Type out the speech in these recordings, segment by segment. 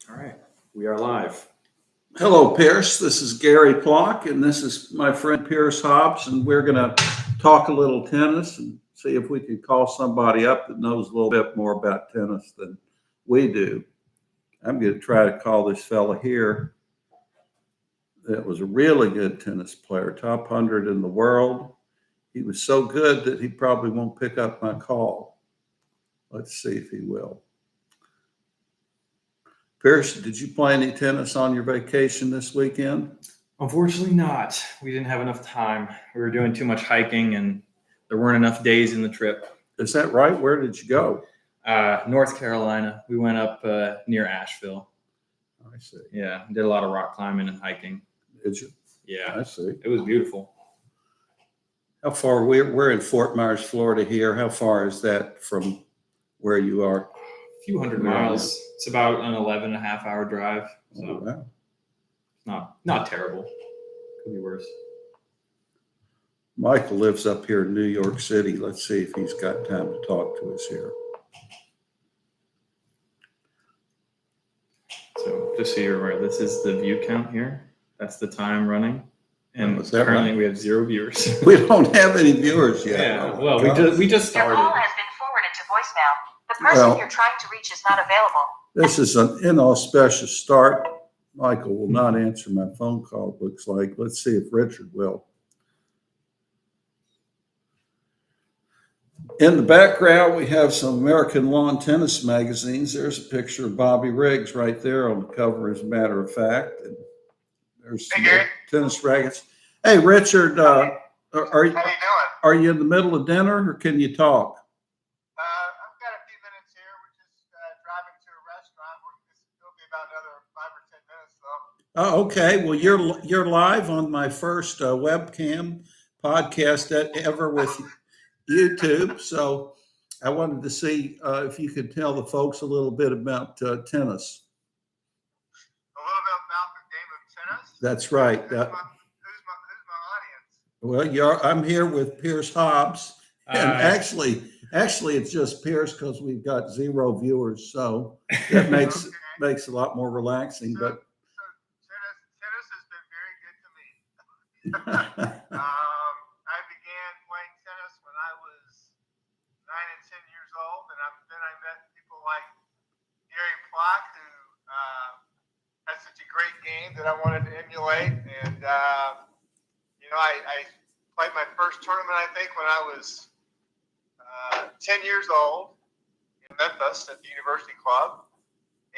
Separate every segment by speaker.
Speaker 1: All right, we are live.
Speaker 2: Hello, Pierce. This is Gary Plock, and this is my friend Pierce Hobbs, and we're going to talk a little tennis and see if we can call somebody up that knows a little bit more about tennis than we do. I'm going to try to call this fella here that was a really good tennis player, top 100 in the world. He was so good that he probably won't pick up my call. Let's see if he will. Pierce, did you play any tennis on your vacation this weekend?
Speaker 1: Unfortunately not. We didn't have enough time. We were doing too much hiking and there weren't enough days in the trip.
Speaker 2: Is that right? Where did you go?
Speaker 1: North Carolina. We went up near Asheville.
Speaker 2: I see.
Speaker 1: Yeah, did a lot of rock climbing and hiking.
Speaker 2: Did you?
Speaker 1: Yeah,
Speaker 2: I see.
Speaker 1: it was beautiful.
Speaker 2: How far? We're in Fort Myers, Florida here. How far is that from where you are?
Speaker 1: A few hundred miles. It's about an 11.5-hour drive. So
Speaker 2: Oh, wow.
Speaker 1: not terrible. Could be worse.
Speaker 2: Michael lives up here in New York City. Let's see if he's got time to talk to us here.
Speaker 1: So just so you're aware, this is the view count here. That's the time running. And
Speaker 2: Is that
Speaker 1: currently
Speaker 2: right?
Speaker 1: we have 0 viewers.
Speaker 2: We don't have any viewers yet.
Speaker 1: Yeah,
Speaker 2: Oh,
Speaker 1: well,
Speaker 2: God.
Speaker 1: we just
Speaker 3: Your
Speaker 1: started.
Speaker 3: call has been forwarded to voicemail. The person
Speaker 2: Well-
Speaker 3: you're trying to reach is not available.
Speaker 2: This is an inauspicious start. Michael will not answer my phone call, it looks like. Let's see if Richard will. In the background, we have some American lawn tennis magazines. There's a picture of Bobby Riggs right there on the cover, as a matter of fact. And there's some tennis rackets. Hey, Richard, are
Speaker 4: How you doing?
Speaker 2: you in the middle of dinner or can you talk?
Speaker 4: I've got a few minutes here. We're just driving to a restaurant. It'll be about another 5 or 10 minutes, though.
Speaker 2: Oh, okay. Well, you're live on my first webcam podcast ever with YouTube. So I wanted to see if you could tell the folks a little bit about tennis.
Speaker 4: A little bit about the game of tennis.
Speaker 2: That's right.
Speaker 4: Who's my audience?
Speaker 2: Well, I'm here with Pierce Hobbs, and
Speaker 1: Uh,
Speaker 2: actually, it's just Pierce because we've got 0 viewers, so that makes
Speaker 4: Okay.
Speaker 2: makes it a lot more relaxing.
Speaker 4: So,
Speaker 2: But
Speaker 4: so tennis has been very good to me. I began playing tennis when I was 9 and 10 years old, and then I met people like Gary Plock, who had such a great game that I wanted to emulate. And I played my first tournament, I think, when I was 10 years old in Memphis at the University Club.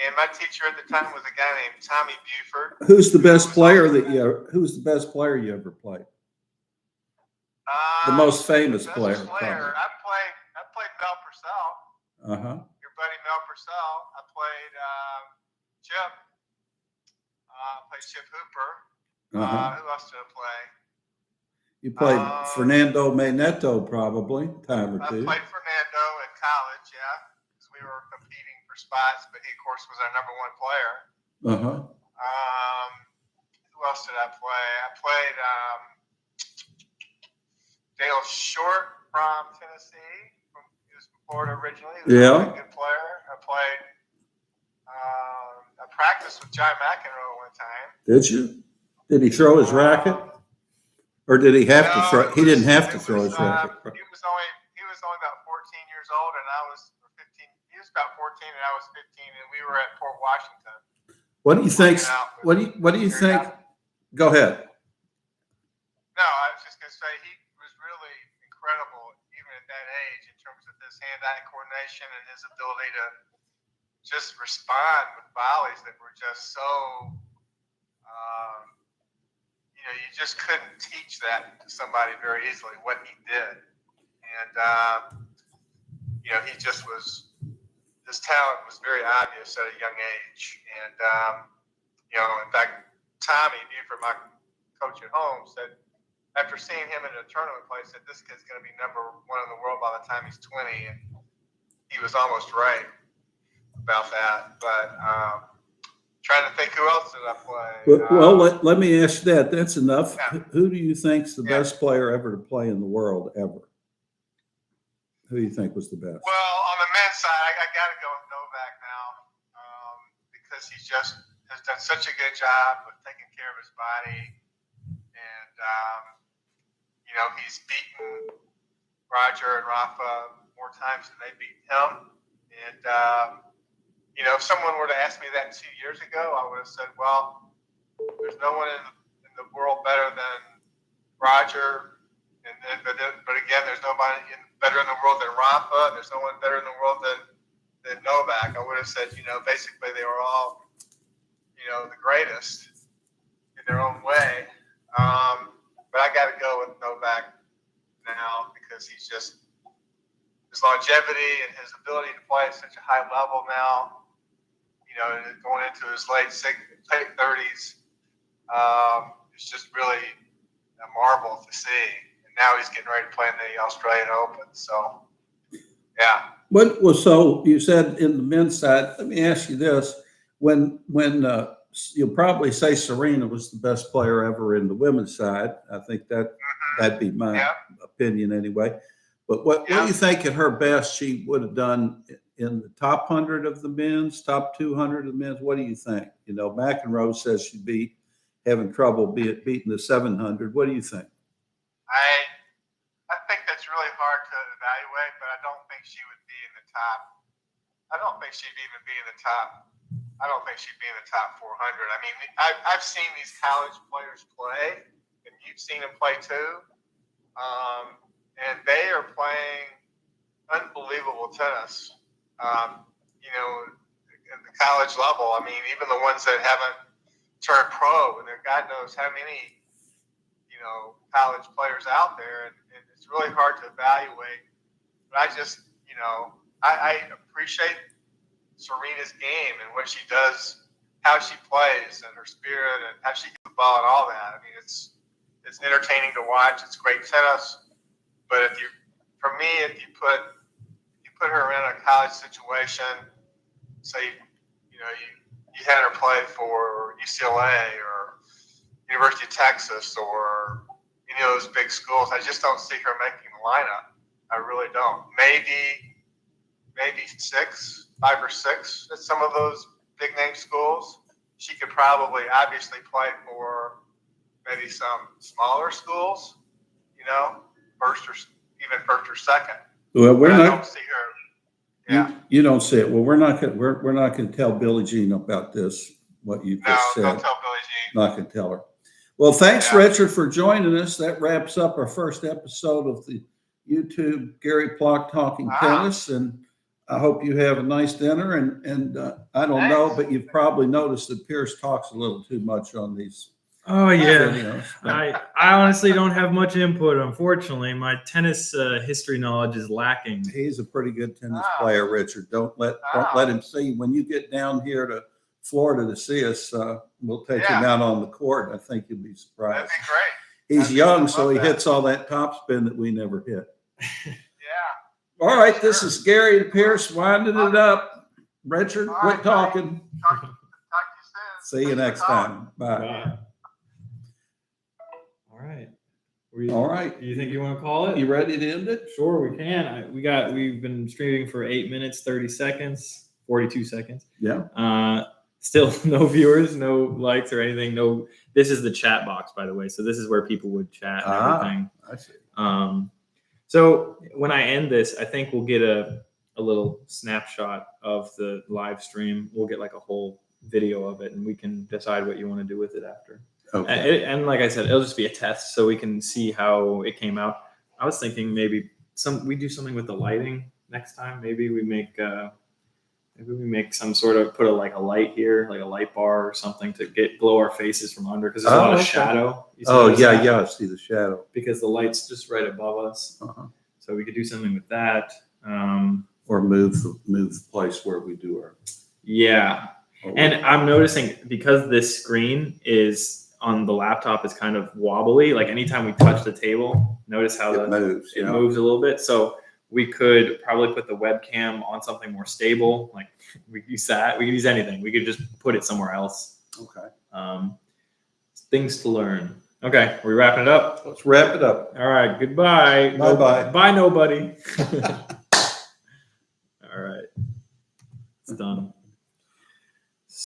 Speaker 4: And my teacher at the time was a guy named Tommy Buford.
Speaker 2: who's the best player Who's the best player you ever played? The most famous
Speaker 4: Best
Speaker 2: player.
Speaker 4: I played Mel Purcell,
Speaker 2: Uh-huh.
Speaker 4: your buddy Mel Purcell. I played Chip. I played Chip Hooper.
Speaker 2: Uh-huh.
Speaker 4: Who else did I play?
Speaker 2: You played Fernando Mainetto probably a time or
Speaker 4: I
Speaker 2: two.
Speaker 4: played Fernando in college, yeah, because we were competing for spots, but he, of course, was our number 1 player.
Speaker 2: Uh-huh.
Speaker 4: Who else did I play? I played Dale Short from Tennessee. He was from Florida originally. He was a really good player. I played. I practiced with John McEnroe one time.
Speaker 2: Did you? Did he throw his racket? Or did he have to throw? He didn't have to throw his racket.
Speaker 4: He was only about 14 years old, and I was 15. He was about 14, and I was 15, and we were at Port Washington.
Speaker 2: What do you think? What do you think? Go ahead.
Speaker 4: No, I was just going to say he was really incredible, even at that age, in terms of his hand-eye coordination and his ability to just respond with volleys that were just so. You just couldn't teach that to somebody very easily, what he did. And, he just was, his talent was very obvious at a young age. And, in fact, Tommy Buford, my coach at home, said, after seeing him in a tournament play, said, this kid's going to be number 1 in the world by the time he's 20. And he was almost right about that. But, trying to think who else did I play.
Speaker 2: Well, let me ask that. That's enough.
Speaker 4: Yeah.
Speaker 2: Who do you think's the best player ever to play in the world ever? Who do you think was the best?
Speaker 4: Well, on the men's side, I got to go with Novak now because he just has done such a good job with taking care of his body. And, he's beaten Roger and Rafa more times than they beat him. And, if someone were to ask me that 2 years ago, I would have said, well, there's no one in the world better than Roger. But again, there's nobody better in the world than Rafa. There's no one better in the world than Novak. I would have said, basically they were all, the greatest in their own way. But I got to go with Novak now because he's just his longevity and his ability to play at such a high level now. Going into his late 30s, it's just really a marvel to see. And now he's getting ready to play in the Australian Open. So, yeah.
Speaker 2: So you said in the men's side, let me ask you this. When you'll probably say Serena was the best player ever in the women's side. I think that'd be my opinion anyway. But what do you think at her best she would have done in the top 100 of the men's, top 200 of the men's? What do you think? McEnroe says she'd be having trouble beating the 700. What do you think?
Speaker 4: I think that's really hard to evaluate, but I don't think she would be in the top. I don't think she'd even be in the top. I don't think she'd be in the top 400. I mean, I've seen these college players play, and you've seen them play too. And they are playing unbelievable tennis. At the college level. I mean, even the ones that haven't turned pro, and there are God knows how many, college players out there, and it's really hard to evaluate. But I just, I appreciate Serena's game and what she does, how she plays, and her spirit, and how she gets the ball and all that. I mean, it's entertaining to watch. It's great tennis. But if you put her in a college situation, say, you had her play for UCLA or University of Texas or any of those big schools, I just don't see her making the lineup. I really don't. Maybe 5 or 6 at some of those big name schools. She could probably obviously play for maybe some smaller schools, first or second.
Speaker 2: Well,
Speaker 4: I don't see her. Yeah.
Speaker 2: You don't see it. Well, we're not going to tell Billie Jean about this. What you just said.
Speaker 4: Don't tell Billie Jean.
Speaker 2: Not going to tell her. Well, thanks, Richard, for joining us. That wraps up our first episode of the YouTube Gary Plock Talking Tennis, and I hope you have a nice dinner. And I don't know, but you've probably noticed that Pierce talks a little too much on these.
Speaker 1: Oh yeah,
Speaker 2: videos.
Speaker 1: I honestly don't have much input. Unfortunately, my tennis history knowledge is lacking.
Speaker 2: He's a pretty good tennis player, Richard. Don't let him see. When you get down here to Florida to see us, we'll take him out on the court. I think you'll be surprised.
Speaker 4: That'd be great.
Speaker 2: He's young, so he hits all that topspin that we never hit.
Speaker 4: Yeah.
Speaker 2: All right, this is Gary and Pierce winding it up. Richard, quit talking.
Speaker 4: Talk to you soon.
Speaker 2: See you next time. Bye.
Speaker 1: All right. You think you want to call it?
Speaker 2: You ready to end it?
Speaker 1: Sure, we can. We've been streaming for 8 minutes, 30 seconds, 42 seconds.
Speaker 2: Yeah.
Speaker 1: Still no viewers, no likes or anything. No. This is the chat box, by the way. So this is where people would chat and everything.
Speaker 2: I see.
Speaker 1: So when I end this, I think we'll get a little snapshot of the live stream. We'll get like a whole video of it, and we can decide what you want to do with it after.
Speaker 2: Okay.
Speaker 1: And like I said, it'll just be a test so we can see how it came out. I was thinking maybe we do something with the lighting next time. Maybe we make some sort of put a light here, like a light bar or something to glow our faces from under because there's a lot of shadow.
Speaker 2: I see the shadow
Speaker 1: because the light's just right above us. So we could do something with that.
Speaker 2: Or move the place where we do our.
Speaker 1: Yeah. And I'm noticing because this screen is on the laptop is kind of wobbly. Like anytime we touch the table, notice how
Speaker 2: it moves.
Speaker 1: It moves a little bit. So we could probably put the webcam on something more stable. Like we could use that. We could use anything. We could just put it somewhere else.
Speaker 2: Okay.
Speaker 1: Things to learn. Okay, are we wrapping it up?
Speaker 2: Let's wrap it up.
Speaker 1: All right. Goodbye.
Speaker 2: Bye-bye.
Speaker 1: Bye, nobody. All right. It's done.